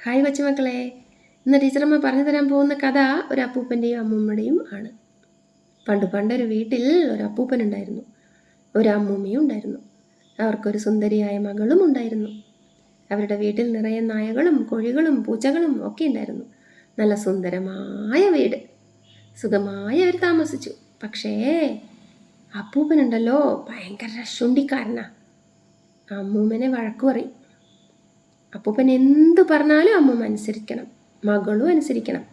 Hi കൊച്ചുമക്കളെ, ഇന്ന് ടീച്ചറമ്മ പറഞ്ഞു തരാൻ പോകുന്ന കഥ ഒരു അപ്പൂപ്പൻ്റെയും അമ്മൂമ്മയുടെയും ആണ്. പണ്ടൊരു വീട്ടിൽ ഒരു അപ്പൂപ്പൻ ഉണ്ടായിരുന്നു, ഒരു അമ്മൂമ്മയും ഉണ്ടായിരുന്നു. അവർക്കൊരു സുന്ദരിയായ മകളും ഉണ്ടായിരുന്നു. അവരുടെ വീട്ടിൽ നിറയെ നായകളും കോഴികളും പൂച്ചകളും ഒക്കെ ഉണ്ടായിരുന്നു. നല്ല സുന്ദരമായ വീട്, സുഖമായി അവർ താമസിച്ചു. പക്ഷേ അപ്പൂപ്പനുണ്ടല്ലോ ഭയങ്കര ശുണ്ടിക്കാരനാ. അമ്മൂമ്മനെ വഴക്കു പറയും. അപ്പൂപ്പൻ എന്തു പറഞ്ഞാലും അമ്മൂമ്മ അനുസരിക്കണം, മകളും അനുസരിക്കണം,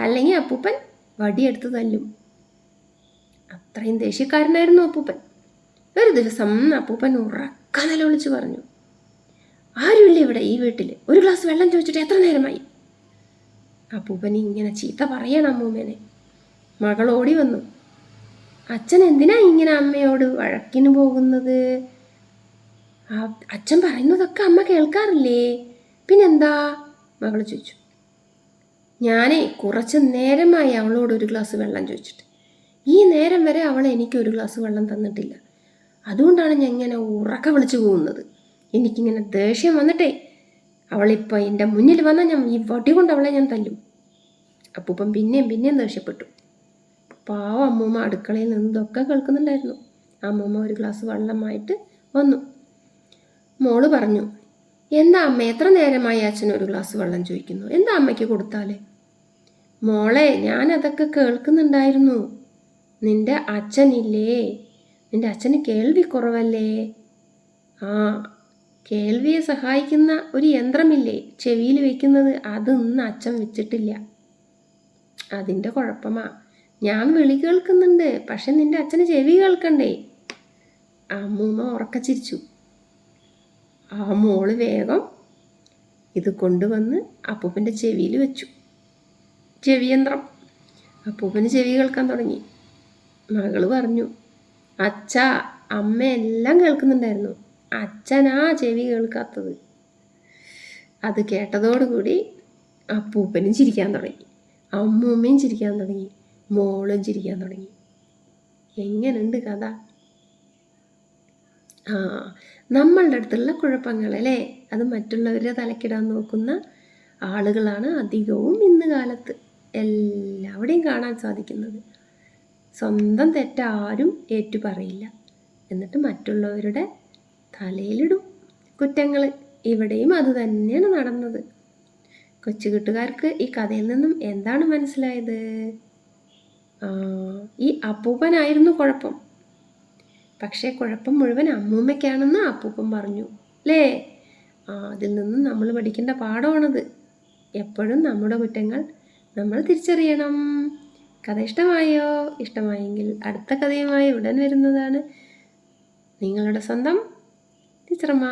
അല്ലെങ്കിൽ അപ്പൂപ്പൻ വടിയെടുത്ത് തല്ലും. അത്രയും ദേഷ്യക്കാരനായിരുന്നു അപ്പൂപ്പൻ. ഒരു ദിവസം അപ്പൂപ്പൻ ഉറക്ക നിലവിളിച്ച് പറഞ്ഞു, ആരുമില്ല ഇവിടെ ഈ വീട്ടിൽ, ഒരു ഗ്ലാസ് വെള്ളം ചോദിച്ചിട്ട് എത്ര നേരമായി? അപ്പൂപ്പൻ ഇങ്ങനെ ചീത്ത പറയണം അമ്മൂമ്മേനെ. മകൾ ഓടി വന്നു, അച്ഛൻ എന്തിനാ ഇങ്ങനെ അമ്മയോട് വഴക്കിന് പോകുന്നത്? അച്ഛൻ പറയുന്നതൊക്കെ അമ്മ കേൾക്കാറില്ലേ? പിന്നെന്താ? മകൾ ചോദിച്ചു. ഞാനേ കുറച്ച് നേരമായി അവളോട് ഒരു ഗ്ലാസ് വെള്ളം ചോദിച്ചിട്ട്. ഈ നേരം വരെ അവൾ എനിക്ക് ഒരു ഗ്ലാസ് വെള്ളം തന്നിട്ടില്ല. അതുകൊണ്ടാണ് ഞാൻ ഇങ്ങനെ ഉറക്ക വിളിച്ചു പോകുന്നത്. എനിക്കിങ്ങനെ ദേഷ്യം വന്നിട്ടേ അവളിപ്പോൾ എൻ്റെ മുന്നിൽ വന്നാൽ ഞാൻ ഈ വടി കൊണ്ട് അവളെ ഞാൻ തല്ലും. അപ്പൂപ്പൻ പിന്നെയും ദേഷ്യപ്പെട്ടു. പാവം അമ്മൂമ്മ അടുക്കളയിൽ നിന്നതൊക്കെ കേൾക്കുന്നുണ്ടായിരുന്നു. അമ്മൂമ്മ ഒരു ഗ്ലാസ് വെള്ളമായിട്ട് വന്നു. മോള് പറഞ്ഞു, എന്താ അമ്മ എത്ര നേരമായി അച്ഛൻ ഒരു ഗ്ലാസ് വെള്ളം ചോദിക്കുന്നു? എന്താ അമ്മയ്ക്ക് കൊടുത്താലേ? മോളെ, ഞാൻ അതൊക്കെ കേൾക്കുന്നുണ്ടായിരുന്നു. നിന്റെ അച്ഛനില്ലേ, നിന്റെ അച്ഛന് കേൾവി കുറവല്ലേ? കേൾവിയെ സഹായിക്കുന്ന ഒരു യന്ത്രമില്ലേ ചെവിയിൽ വെക്കുന്നത്, അതൊന്നും അച്ഛൻ വെച്ചിട്ടില്ല. അതിൻ്റെ കുഴപ്പമാ. ഞാൻ വിളി കേൾക്കുന്നുണ്ട്, പക്ഷെ നിന്റെ അച്ഛന് ചെവി കേൾക്കണ്ടേ? അമ്മൂമ്മ ഉറക്കച്ചിരിച്ചു. ആ മോള് വേഗം ഇത് കൊണ്ടുവന്ന് അപ്പൂപ്പൻ്റെ ചെവിയിൽ വെച്ചു. ചെവിയന്ത്രം. അപ്പൂപ്പന് ചെവി കേൾക്കാൻ തുടങ്ങി. മകള് പറഞ്ഞു, അച്ഛാ, അമ്മ എല്ലാം കേൾക്കുന്നുണ്ടായിരുന്നു, അച്ഛനാ ചെവി കേൾക്കാത്തത്. അത് കേട്ടതോടുകൂടി അപ്പൂപ്പനും ചിരിക്കാൻ തുടങ്ങി, അമ്മൂമ്മയും ചിരിക്കാൻ തുടങ്ങി, മോളും ചിരിക്കാൻ തുടങ്ങി. എങ്ങനെയുണ്ട് കഥ? നമ്മളുടെ അടുത്തുള്ള കുഴപ്പങ്ങളല്ലേ, അത് മറ്റുള്ളവരുടെ തലക്കിടാൻ നോക്കുന്ന ആളുകളാണ് അധികവും ഇന്ന് കാലത്ത് എല്ലാവിടെയും കാണാൻ സാധിക്കുന്നത്. സ്വന്തം തെറ്റാരും ഏറ്റു പറയില്ല, എന്നിട്ട് മറ്റുള്ളവരുടെ തലയിലിടും കുറ്റങ്ങൾ. ഇവിടെയും അത് തന്നെയാണ് നടന്നത്. കൊച്ചു കൂട്ടുകാർക്ക് ഈ കഥയിൽ നിന്നും എന്താണ് മനസ്സിലായത്? ഈ അപ്പൂപ്പനായിരുന്നു കുഴപ്പം, പക്ഷേ കുഴപ്പം മുഴുവൻ അമ്മൂമ്മയ്ക്കാണെന്ന് അപ്പൂപ്പൻ പറഞ്ഞു അല്ലേ? അതിൽ നിന്നും നമ്മൾ പഠിക്കേണ്ട പാഠമാണത്. എപ്പോഴും നമ്മുടെ കുറ്റങ്ങൾ നമ്മൾ തിരിച്ചറിയണം. കഥ ഇഷ്ടമായോ? ഇഷ്ടമായെങ്കിൽ അടുത്ത കഥയുമായി ഉടൻ വരുന്നതാണ് നിങ്ങളുടെ സ്വന്തം ടീച്ചറമ്മ.